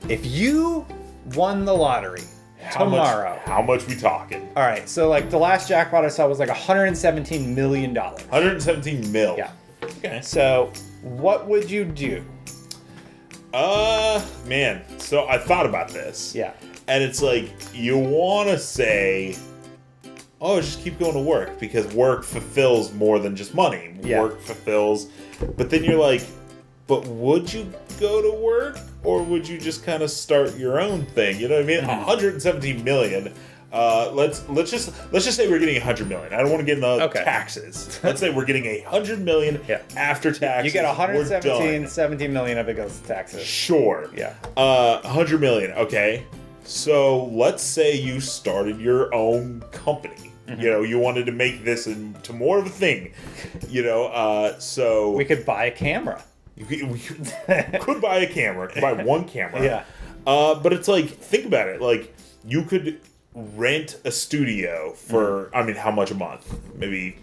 If you won the lottery tomorrow. How much we talking? All right, so like the last jackpot I saw was like $117 million. 117 mil. Yeah. Okay. So what would you do? Man. So I thought about this. Yeah. And it's like, you want to say, oh, just keep going to work because work fulfills more than just money. Yeah. Work fulfills. But then you're like, but would you go to work or would you just kind of start your own thing? You know what I mean? 117 million. Let's just say we're getting 100 million. I don't want to get into taxes. Let's say we're getting 100 million after taxes. You get 17 million of it goes to taxes. Sure. Yeah. 100 million. Okay. So let's say you started your own company. You know, you wanted to make this into more of a thing. You know, so we could buy a camera. We could buy a camera. Could buy one camera. Yeah. But it's like, think about it. Like, you could rent a studio for, I mean, how much a month? Maybe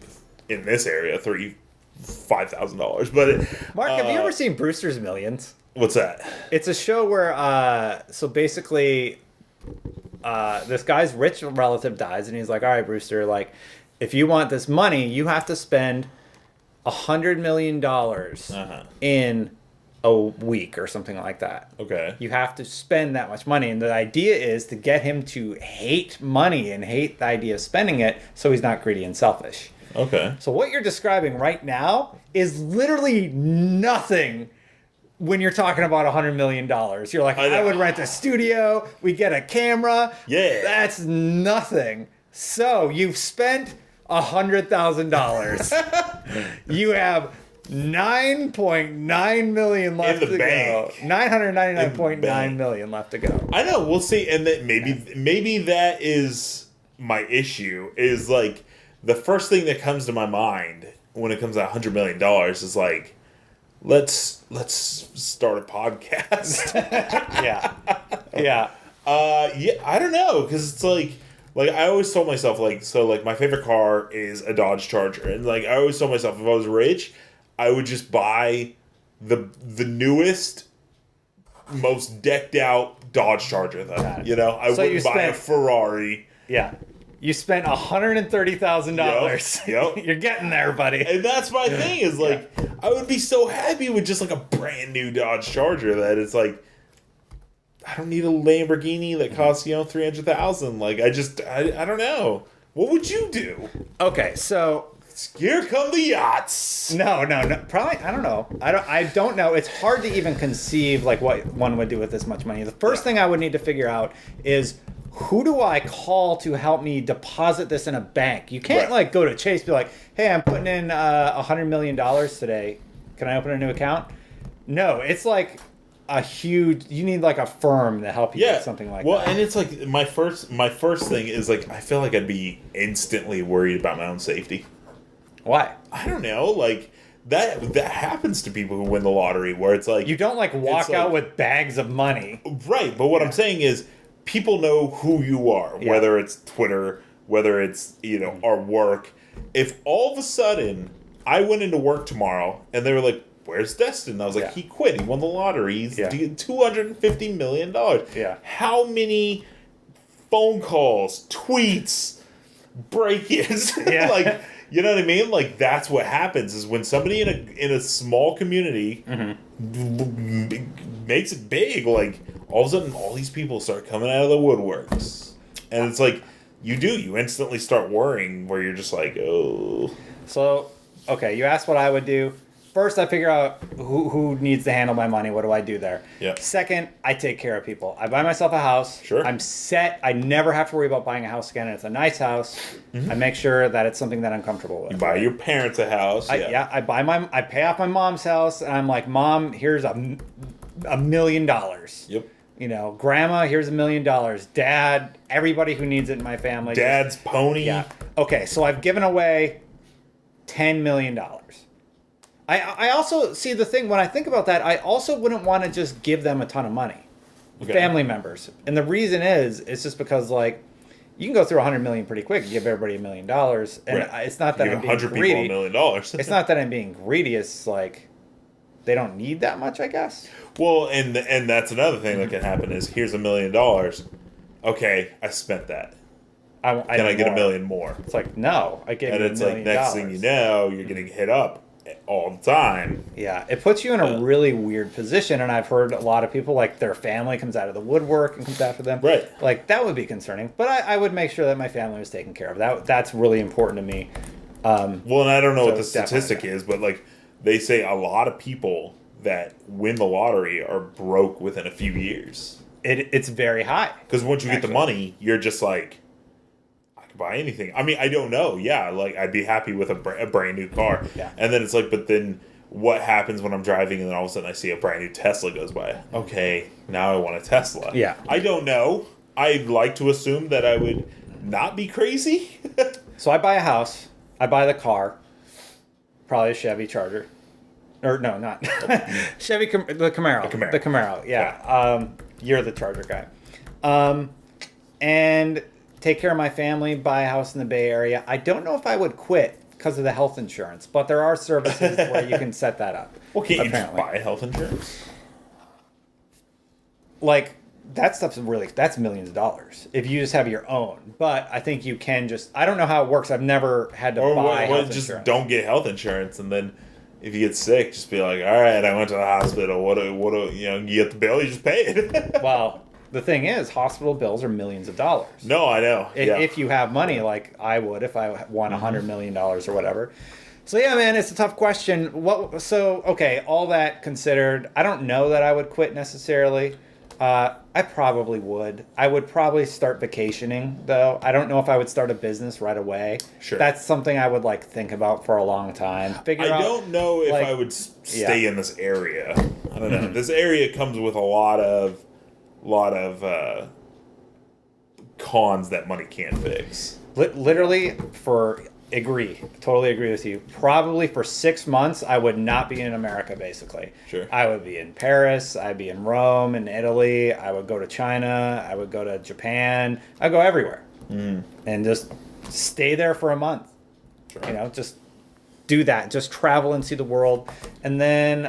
in this area, $5,000. But Mark, have you ever seen Brewster's Millions? What's that? It's a show where, so basically, this guy's rich relative dies, and he's like, all right, Brewster, like, if you want this money, you have to spend $100 million in a week or something like that. Okay. You have to spend that much money. And the idea is to get him to hate money and hate the idea of spending it so he's not greedy and selfish. Okay. So what you're describing right now is literally nothing when you're talking about $100 million. You're like, I would rent a studio, we get a camera. Yeah. That's nothing. So you've spent $100,000. You have $9.9 million left to go. $999.9 million left to go. I know. We'll see. And that maybe that is my issue. Is like the first thing that comes to my mind when it comes to $100 million is like, let's start a podcast. Yeah. Yeah. Yeah. I don't know, because it's like I always told myself, like, so like my favorite car is a Dodge Charger, and like I always told myself, if I was rich, I would just buy the newest, most decked out Dodge Charger. You know, I wouldn't buy a Ferrari. Yeah. You spent $130,000. Yep. You're getting there, buddy. And that's my thing, is like, I would be so happy with just like a brand new Dodge Charger that it's like, I don't need a Lamborghini that costs, $300,000. Like, I don't know. What would you do? Okay, so here come the yachts. No. Probably, I don't know. I don't know. It's hard to even conceive like what one would do with this much money. The first thing I would need to figure out is, who do I call to help me deposit this in a bank? You can't like go to Chase and be like, hey, I'm putting in $100 million today. Can I open a new account? No, it's like you need like a firm to help you with something like that. Well, and it's like my first thing is like, I feel like I'd be instantly worried about my own safety. Why? I don't know. Like, that happens to people who win the lottery, where it's like, you don't like walk out with bags of money. Right. But what I'm saying is, people know who you are, whether it's Twitter, whether it's, our work. If all of a sudden I went into work tomorrow and they were like, where's Destin? I was like, he quit. He won the lottery. He's $250 million. Yeah. How many phone calls, tweets, break-ins? Like, you know what I mean? Like, that's what happens, is when somebody in a small community makes it big, like, all of a sudden all these people start coming out of the woodworks. And it's like, you instantly start worrying, where you're just like, oh. So, okay, you asked what I would do. First, I figure out who needs to handle my money. What do I do there? Yeah. Second, I take care of people. I buy myself a house. Sure. I'm set. I never have to worry about buying a house again. And it's a nice house. I make sure that it's something that I'm comfortable with. You buy your parents a house. I pay off my mom's house, and I'm like, Mom, here's $1 million. Yep. Grandma, here's $1 million. Dad, everybody who needs it in my family. Dad's pony. Yeah. Okay, so I've given away $10 million. I also see the thing, when I think about that, I also wouldn't want to just give them a ton of money. Okay. Family members. And the reason is, it's just because, like, you can go through 100 million pretty quick. You give everybody $1 million. And it's not that I'm being greedy. People $1 million. It's not that I'm being greedy. It's like, they don't need that much, I guess. Well, and that's another thing that can happen is here's $1 million. Okay, I spent that. Can I get $1 million more? It's like, no, I gave And you it's $1 like million. next thing you know, you're getting hit up all the time. Yeah, it puts you in a really weird position, and I've heard a lot of people, like, their family comes out of the woodwork and comes after them. Right. Like, that would be concerning, but I would make sure that my family was taken care of. That's really important to me. Well, and I don't know So what the statistic is, but like they say a lot of people that win the lottery are broke within a few years. It's very high. Because once you get the Actually. money, you're just like, I could buy anything. I mean, I don't know. Yeah, like I'd be happy with a brand new car. Yeah. And then it's like, but then what happens when I'm driving and then all of a sudden I see a brand new Tesla goes by? Okay, now I want a Tesla. Yeah. I don't know. I'd like to assume that I would not be crazy. So I buy a house, I buy the car, probably a Chevy Charger. Or no, not Chevy, the Camaro. The Camaro. Yeah. You're the Charger guy. And take care of my family, buy a house in the Bay Area. I don't know if I would quit because of the health insurance, but there are services where you can set that up. Well, can't you just apparently. buy health insurance? Like, that stuff's that's millions of dollars if you just have your own. But I think you can just, I don't know how it works. I've never had to Or buy what, health just insurance. don't get health insurance, and then if you get sick, just be like, all right, I went to the hospital. What do you get the bill? You just pay it. Well, the thing is, hospital bills are millions of dollars. No, I know. If you have money, like I would if I won $100 million or whatever. So yeah, man, it's a tough question. Okay, all that considered, I don't know that I would quit necessarily. I probably would. I would probably start vacationing, though. I don't know if I would start a business right away. Sure. That's something I would think about for a long time. I don't know if like- I would stay in this area. I don't know. This area comes with a lot of cons that money can't fix. Literally, totally agree with you. Probably for 6 months, I would not be in America, basically. Sure. I would be in Paris, I'd be in Rome, in Italy, I would go to China, I would go to Japan, I'd go everywhere. And just stay there for a month. Sure. Just do that. Just travel and see the world. And then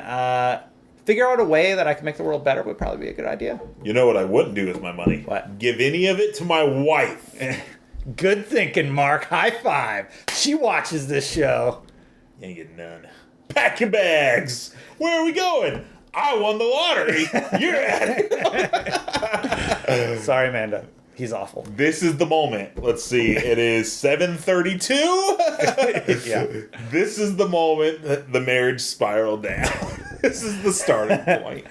figure out a way that I can make the world better would probably be a good idea. You know what I wouldn't do with my money? What? Give any of it to my wife. Good thinking, Mark. High five. She watches this show. You ain't getting none. Pack your bags. Where are we going? I won the lottery. You're at it. Sorry, Amanda. He's awful. This is the moment. Let's see. It is 7:32. Yeah. This is the moment that the marriage spiraled down. This is the starting point.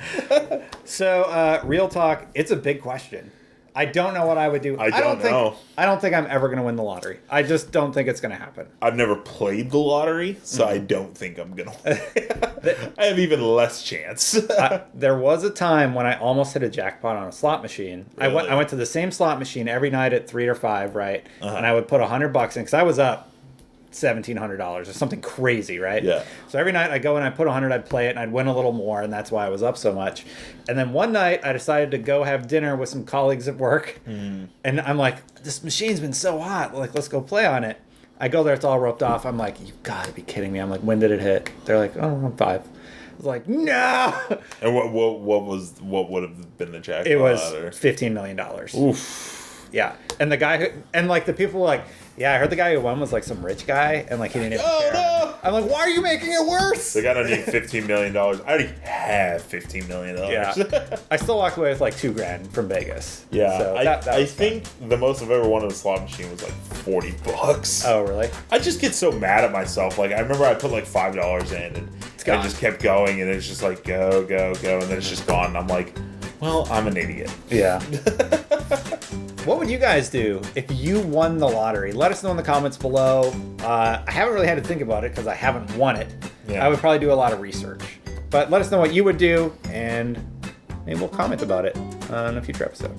So, real talk, it's a big question. I don't know what I would do. I don't know. I don't think I'm ever going to win the lottery. I just don't think it's going to happen. I've never played the lottery, so I don't think I'm gonna win. I have even less chance. There was a time when I almost hit a jackpot on a slot machine. Really? I went to the same slot machine every night at 3 or 5, right? And I would put $100 in because I was up $1,700 or something crazy, right? Yeah. So every night I go and I put 100, I'd play it, and I'd win a little more, and that's why I was up so much. And then one night I decided to go have dinner with some colleagues at work, and I'm like, this machine's been so hot, let's go play on it. I go there, it's all roped off. I'm like, you've got to be kidding me. I'm like, when did it hit? They're like, oh, I'm 5. I was like, no. And what would have been the jackpot? It was or? $15 million. Oof. Yeah, and the guy the people were like, yeah, I heard the guy who won was some rich guy, and he didn't even care. No. I'm like, why are you making it worse? The guy don't need $15 million. I already have $15 million. Yeah, I still walked away with $2,000 from Vegas. Yeah, so that I was think the most I've ever won in a slot machine was $40. fun. Oh, really? I just get so mad at myself. I remember I put $5 in and gone. I just kept going, and it's just go, go, go, and then it's just gone. And I'm like, well, I'm an idiot. Yeah. What would you guys do if you won the lottery? Let us know in the comments below. I haven't really had to think about it because I haven't won it. Yeah. I would probably do a lot of research. But let us know what you would do, and maybe we'll comment about it on a future episode.